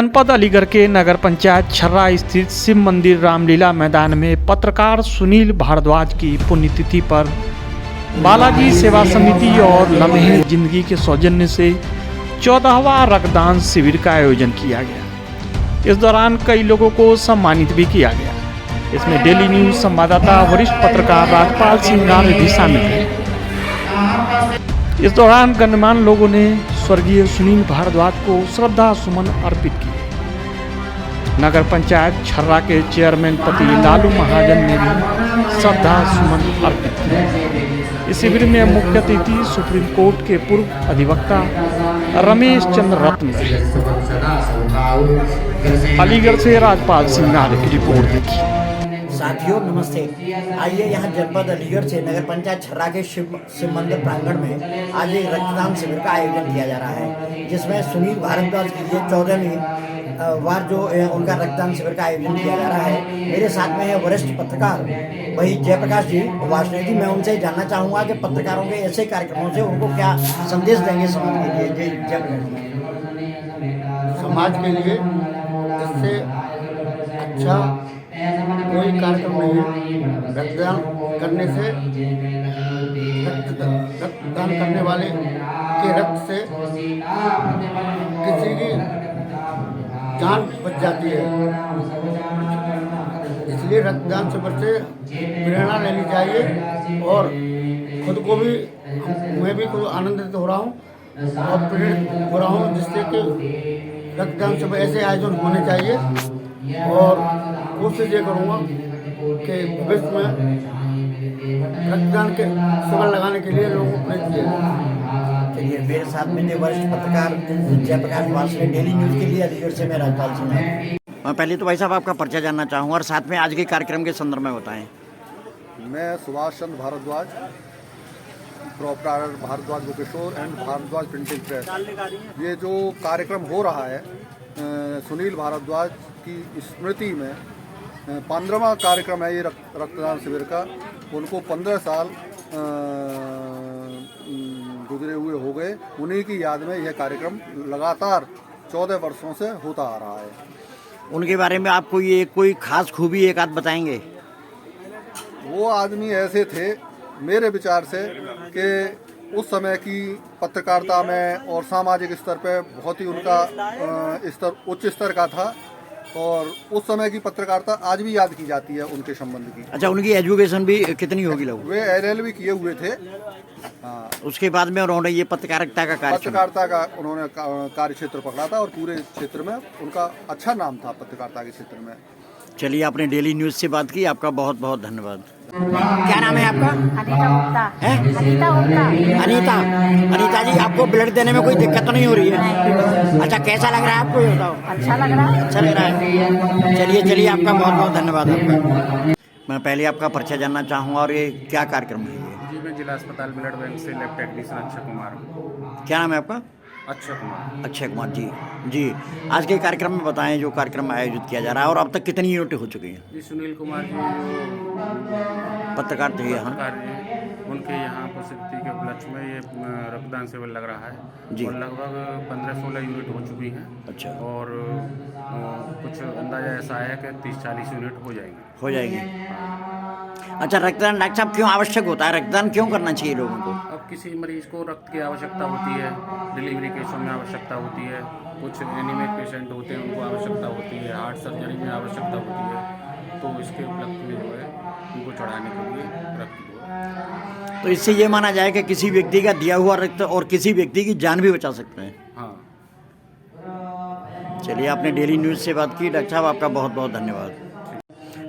जनपद अलीगढ़ के नगर पंचायत छर्रा स्थित शिव मंदिर रामलीला मैदान में पत्रकार सुनील भारद्वाज की पुण्यतिथि पर बालाजी सेवा समिति और लम्हे जिंदगी के सौजन्य से 14वां रक्तदान शिविर का आयोजन किया गया। इस दौरान कई लोगों को सम्मानित भी किया गया। इसमें डेली न्यूज संवाददाता वरिष्ठ पत्रकार राजपाल सिंह नार्वे भी शामिल थे। इस दौरान गणमान्य लोगों ने स्वर्गीय सुनील भारद्वाज को श्रद्धा सुमन अर्पित किए। नगर पंचायत छर्रा के चेयरमैन पति लालू महाजन ने भी श्रद्धा सुमन अर्पित किए। इस शिविर में मुख्य अतिथि सुप्रीम कोर्ट के पूर्व अधिवक्ता रमेश चंद्र रत्न। अलीगढ़ से राजपाल सिंह नार्वे की रिपोर्ट देखी। साथियों नमस्ते। आइए यहाँ जनपद अलीगढ़ से नगर पंचायत छर्रा के शिव मंदिर प्रांगण में आज एक रक्तदान शिविर का आयोजन किया जा रहा है, जिसमें सुनील भारद्वाज के लिए 14वीं बार जो उनका रक्तदान शिविर का आयोजन किया जा रहा है। मेरे साथ में है वरिष्ठ पत्रकार भाई जयप्रकाश जी वासने जी। मैं उनसे जानना चाहूँगा कि पत्रकारों के ऐसे कार्यक्रमों से उनको क्या संदेश देंगे समाज के लिए। समाज के लिए इससे अच्छा कोई कार्यक्रम नहीं है। रक्तदान करने से रक्तदान करने वाले के रक्त से किसी की जान बच जाती है। इसलिए रक्तदान से बच्चे प्रेरणा लेनी चाहिए और खुद को भी मैं भी खुद आनंदित हो रहा हूँ और प्रेरित हो रहा हूँ, जिससे कि रक्तदान से ऐसे आयोजन होने चाहिए। और कोशिश ये करूँगा कि भविष्य में रक्तदान के शिविर लगाने के लिए लोगों को प्रेरित किया। चलिए, मेरे साथ में वरिष्ठ पत्रकार जयप्रकाश वासने, डेली न्यूज के लिए अलीगढ़ से मैं राजपाल सिंह। मैं पहले तो भाई साहब आपका परिचय जानना चाहूँगा और साथ में आज के कार्यक्रम के संदर्भ में बताएं। मैं Subhash Chandra Bhardwaj, proprietor Bhardwaj bookstore and Bhardwaj printing press. ये जो कार्यक्रम हो रहा है सुनील भारद्वाज की स्मृति में 15वां कार्यक्रम है ये रक्तदान शिविर का। उनको 15 साल गुजरे हुए हो गए। उन्हीं की याद में यह कार्यक्रम लगातार 14 वर्षों से होता आ रहा है। उनके बारे में आपको ये कोई खास खूबी एक आध बताएंगे? वो आदमी ऐसे थे मेरे विचार से कि उस समय की पत्रकारिता में और सामाजिक स्तर पे बहुत ही उनका स्तर उच्च स्तर का था और उस समय की पत्रकारिता आज भी याद की जाती है उनके संबंध की। अच्छा, उनकी एजुकेशन भी कितनी होगी लोग? वे LLB किए हुए थे। हाँ। उसके बाद में उन्होंने ये पत्रकारिता का उन्होंने कार्य क्षेत्र पकड़ा था और पूरे क्षेत्र में उनका अच्छा नाम था पत्रकारिता के क्षेत्र में। चलिए, आपने डेली न्यूज से बात की, आपका बहुत बहुत धन्यवाद। क्या नाम है आपका? अनीता गुप्ता। है अनीता। अनीता जी, आपको ब्लड देने में कोई दिक्कत तो नहीं हो रही है? अच्छा, कैसा लग रहा है आपको, ये बताओ? अच्छा लग रहा है। अच्छा लग रहा है। चलिए, आपका बहुत बहुत धन्यवाद आपका। मैं पहले आपका परिचय जानना चाहूँगा और ये क्या कार्यक्रम है ये? जी, मैं जिला अस्पताल ब्लड बैंक से लैब टेक्नीशियन अक्षय कुमार हूँ। क्या नाम है आपका? अक्षय कुमार जी। आज के कार्यक्रम में बताएं जो कार्यक्रम आयोजित किया जा रहा है और अब तक कितनी यूनिट हो चुकी हैं? जी, सुनील कुमार जी पत्रकार थे यहाँ, उनके यहाँ पुण्यतिथि के उपलक्ष्य में ये रक्तदान शिविर लग रहा है जी। और लगभग 15-16 यूनिट हो चुकी हैं। अच्छा। और कुछ अंदाजा ऐसा है कि 30-40 यूनिट हो जाएगी। अच्छा, रक्तदान डॉक्टर साहब क्यों आवश्यक होता है? रक्तदान क्यों करना चाहिए लोगों को? अब किसी मरीज को रक्त की आवश्यकता होती है, डिलीवरी केसों में आवश्यकता होती है, कुछ एनीमिक पेशेंट होते हैं उनको आवश्यकता होती है, हार्ट सर्जरी में आवश्यकता होती है, तो इसके उपलक्ष्य में जो है उनको चढ़ाने के लिए रक्त दो। तो इससे ये माना जाए कि किसी व्यक्ति का दिया हुआ रक्त और किसी व्यक्ति की जान भी बचा सकते हैं। हाँ। चलिए, आपने डेली न्यूज़ से बात की। डॉक्टर साहब, आपका बहुत बहुत धन्यवाद।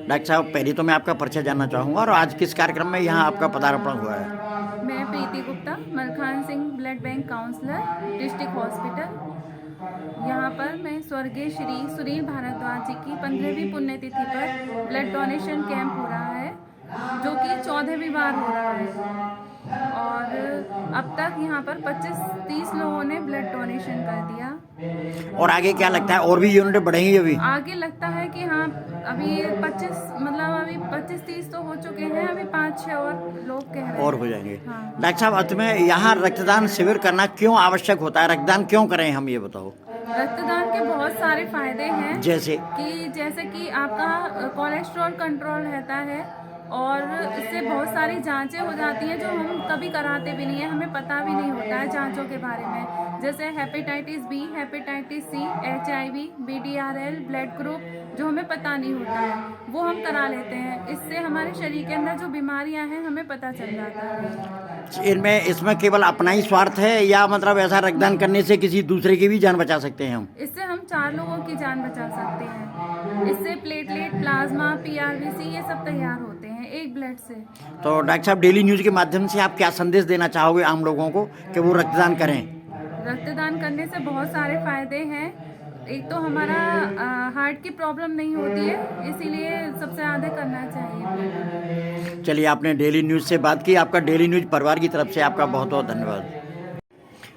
डॉक्टर साहब, पहले तो मैं आपका परिचय जानना चाहूँगा और आज किस कार्यक्रम में यहाँ आपका पदार्पण हुआ है? मैं Preeti Gupta, Malkhan Singh blood bank counsellor, district hospital. यहाँ पर मैं स्वर्गीय श्री सुनील भारद्वाज जी की 15वीं पुण्यतिथि पर ब्लड डोनेशन कैंप हो रहा है, जो कि 14वीं बार हो रहा है और अब तक यहाँ पर 25-30 लोगों ने ब्लड डोनेशन कर दिया। और आगे क्या लगता है, और भी यूनिट बढ़ेंगी? अभी आगे लगता है कि हाँ, अभी 25-30 तो हो चुके हैं, अभी 5-6 और लोग कह रहे हैं और हो जाएंगे। हाँ। डॉक्टर साहब, अंत में यहाँ रक्तदान शिविर करना क्यों आवश्यक होता है? रक्तदान क्यों करें हम, ये बताओ? रक्तदान के बहुत बहुत सारे फायदे हैं, जैसे जैसे कि आपका कोलेस्ट्रॉल कंट्रोल रहता है और इससे बहुत सारी जांचें हो जाती हैं जो हम कभी कराते भी नहीं है, हमें पता भी नहीं होता है जांचों के बारे में, जैसे hepatitis B, hepatitis C, HIV, BDRL, blood group, जो हमें पता नहीं होता है वो हम करा लेते हैं। इससे हमारे शरीर के अंदर जो बीमारियां हैं हमें पता चल जाता है। इसमें केवल अपना ही स्वार्थ है या मतलब ऐसा रक्तदान करने से किसी दूसरे की भी जान बचा सकते हैं हम? इससे हम 4 लोगों की जान बचा सकते हैं। इससे प्लेटलेट, प्लाज्मा, PRBC ये सब तैयार होते हैं एक ब्लड से। तो डॉक्टर साहब, डेली न्यूज के माध्यम से आप क्या संदेश देना चाहोगे आम लोगों को कि वो रक्तदान करें? रक्तदान करने से बहुत सारे फायदे हैं। एक तो हमारा हार्ट की प्रॉब्लम नहीं होती है, इसीलिए सबसे ज़्यादा करना चाहिए। चलिए, आपने डेली न्यूज से बात की। आपका डेली न्यूज परिवार की तरफ से आपका बहुत बहुत धन्यवाद।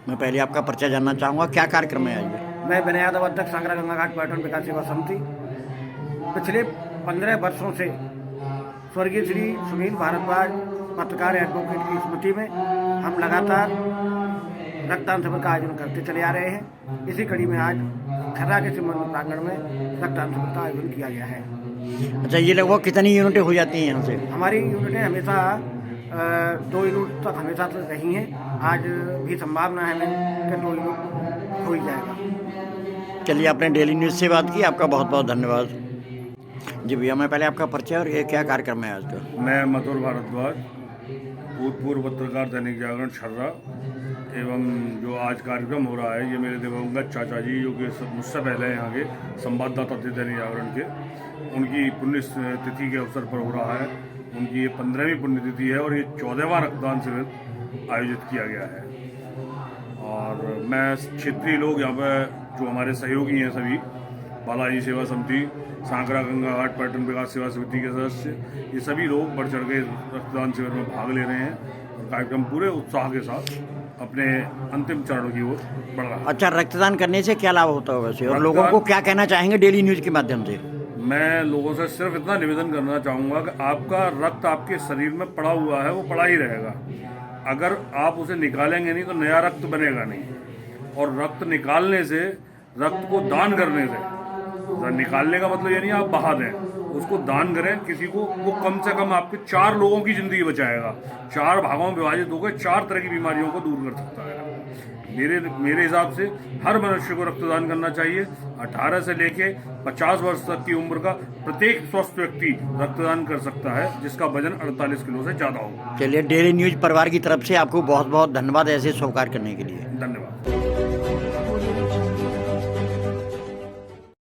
मैं पहले आपका परिचय जानना चाहूँगा, क्या कार्यक्रम है आज? मैं विनय यादव, अध्यक्ष सांगरा गंगा घाट पर्यटन विकास सेवा समिति। पिछले 15 वर्षों से स्वर्गीय श्री सुनील भारद्वाज पत्रकार एडवोकेट की स्मृति में हम लगातार रक्तदान शिविर का आयोजन करते चले आ रहे हैं। इसी कड़ी में आज खर्रा के शिव मंदिर प्रांगण में रक्तदान शिविर का आयोजन किया गया है। अच्छा, ये लगभग कितनी यूनिटें हो जाती हैं यहाँ से? हमारी यूनिटें हमेशा 2 यूनिट तक हमेशा से रही हैं। आज भी संभावना है कि 2 यूनिट हो ही जाएगा। चलिए, आपने डेली न्यूज से बात की, आपका बहुत बहुत धन्यवाद। जी भैया, मैं पहले आपका परिचय और ये क्या कार्यक्रम है आज का? मैं मधुर भारद्वाज, भूतपूर्व पत्रकार दैनिक जागरण छर्रा, एवं जो आज कार्यक्रम हो रहा है ये मेरे दिवंगत चाचा जी जो कि मुझसे पहले यहाँ के संवाददाता थे दैनिक जागरण के, उनकी पुण्य तिथि के अवसर पर हो रहा है। उनकी ये 15वीं पुण्यतिथि है और ये 14वां रक्तदान शिविर आयोजित किया गया है। और मैं क्षेत्रीय लोग यहाँ पर जो हमारे सहयोगी हैं सभी, बालाजी सेवा समिति, सांकरा गंगा घाट पर्यटन विकास सेवा समिति के सदस्य, ये सभी लोग बढ़ चढ़ के रक्तदान शिविर में भाग ले रहे हैं और कार्यक्रम पूरे उत्साह के साथ अपने अंतिम चरण की ओर बढ़ रहा है। अच्छा, रक्तदान करने से क्या लाभ होता है वैसे, और लोगों को क्या कहना चाहेंगे डेली न्यूज के माध्यम से? मैं लोगों से सिर्फ इतना निवेदन करना चाहूँगा कि आपका रक्त आपके शरीर में पड़ा हुआ है, वो पड़ा ही रहेगा। अगर आप उसे निकालेंगे नहीं तो नया रक्त बनेगा नहीं। और रक्त निकालने से, रक्त को दान करने से, निकालने का मतलब ये नहीं आप बहा दें, उसको दान करें किसी को, वो कम से कम आपके 4 लोगों की जिंदगी बचाएगा। 4 भागों में विभाजित होकर 4 तरह की बीमारियों को दूर कर सकता है। मेरे हिसाब से हर मनुष्य को रक्तदान करना चाहिए। 18 से लेके 50 वर्ष तक की उम्र का प्रत्येक स्वस्थ व्यक्ति रक्तदान कर सकता है जिसका वजन 48 किलो से ज्यादा हो। चलिए, डेली न्यूज परिवार की तरफ से आपको बहुत बहुत धन्यवाद ऐसे शुभ कार्य करने के लिए। धन्यवाद।